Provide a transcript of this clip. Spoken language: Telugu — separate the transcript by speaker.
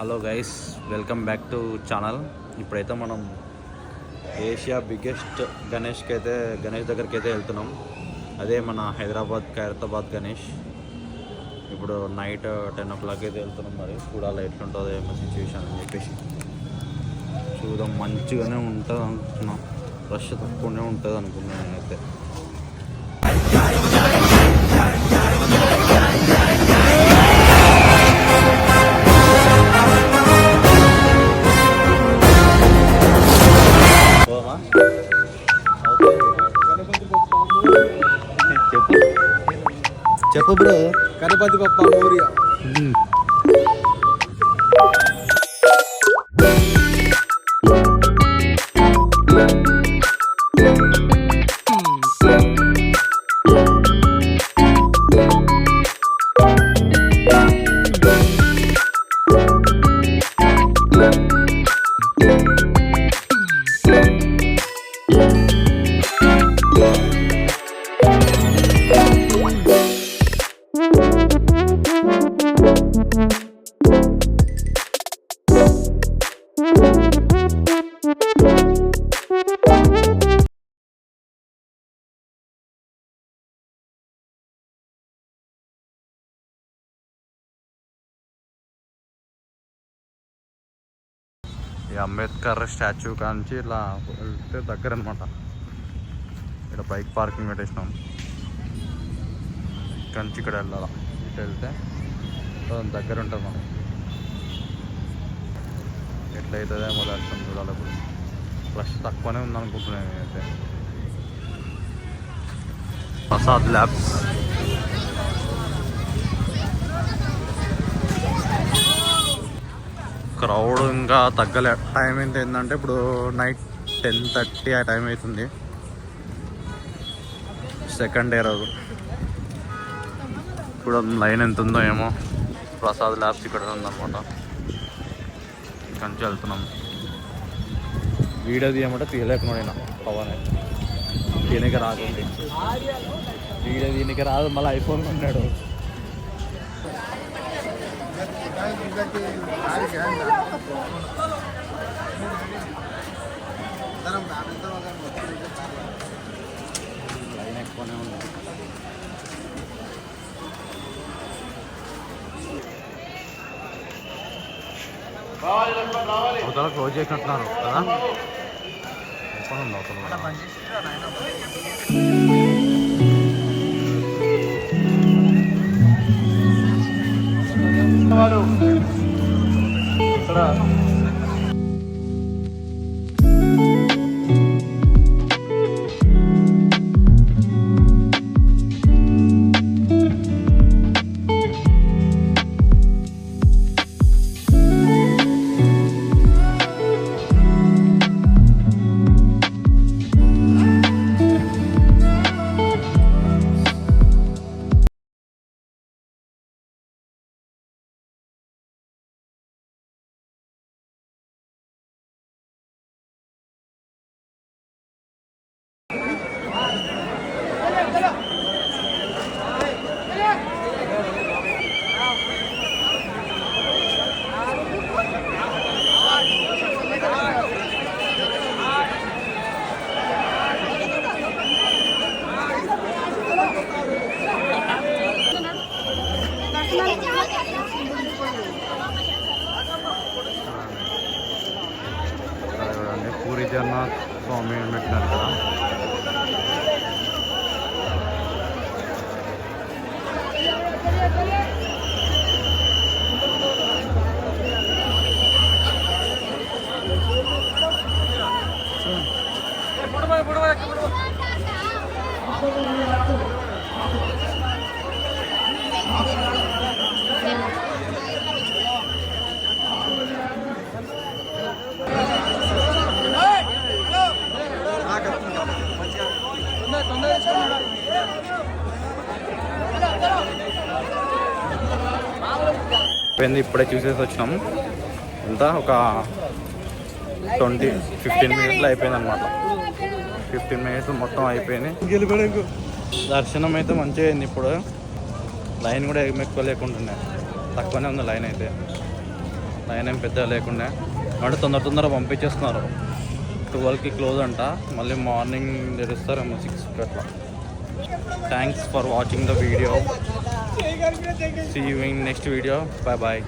Speaker 1: Hello guys, welcome back to channel. ఇప్పుడైతే మనం ఏషియా బిగ్గెస్ట్ గణేష్ దగ్గరికి అయితే వెళ్తున్నాం. అదే మన హైదరాబాద్ ఖైరతాబాద్ గణేష్. ఇప్పుడు నైట్ 10 o'clock అయితే వెళ్తున్నాం. మరి చూడాలి ఎట్లుంటుందో ఏమో సిచ్యువేషన్ అని చెప్పేసి చూద్దాం. మంచిగానే ఉంటుంది అనుకుంటున్నాం, రష్ తక్కువనే ఉంటుంది అనుకున్నాను నేనైతే. చెప్పు బ్రో.
Speaker 2: గణపతి బప్ప మోరియా.
Speaker 1: ఈ అంబేద్కర్ స్టాచ్యూ కాంచి ఇలా వెళ్తే దగ్గర అనమాట. ఇక్కడ బైక్ పార్కింగ్ పెట్టేసినాం. కంచి ఇక్కడ వెళ్ళాలి. ఇటు వెళ్తే దగ్గర ఉంటుంది. మనం ఎట్లయితుందో మొదలు చూడాలి. ఇప్పుడు రష్ తక్కువనే ఉందనుకుంటున్నాను నేనైతే. ప్రసాద్ ల్యాబ్స్ క్రౌడ్ ఇంకా తగ్గలే. టైం ఎంత ఏంటంటే ఇప్పుడు నైట్ 10:30 ఆ టైం అవుతుంది. సెకండ్ డే రోజు. ఇప్పుడు లైన్ ఎంత ఉందో ఏమో. ప్రసాద్ ల్యాబ్స్ ఇక్కడ ఉందన్నమాట. కంచి వెళ్తున్నాం. వీడియో తీయమంటే తీయలేకుండా పవన్ దీనికి రాదు. వీడియో దీనికి రాదు. మళ్ళీ ఐఫోన్ ఉన్నాడు. లైన్ ఎక్కువనే ఉంది. అవతల క్లోజ్ చేసినట్టున్నారు కదా. ఓపెన్ ఉంది అవతల. పూరి జగన్నాథ్ స్వామి పెట్టినారు కదా. ఇప్పుడే చూసేసి వచ్చినాం. అంతా ఒక 15 minutes అయిపోయింది అనమాట. 15 minutes మొత్తం అయిపోయినాయి. దర్శనం అయితే మంచిగా అయింది. ఇప్పుడు లైన్ కూడా ఎక్కువ లేకుంటున్నాయి. తక్కువనే ఉంది లైన్ అయితే. లైన్ ఏం పెద్దగా లేకుండా అంటే తొందర పంపించేస్తున్నారు. 12కి క్లోజ్ అంట, మళ్ళీ మార్నింగ్ తెరుస్తారేమో 6కి అట్లా. Thanks for watching the video. See you in next video. Bye bye.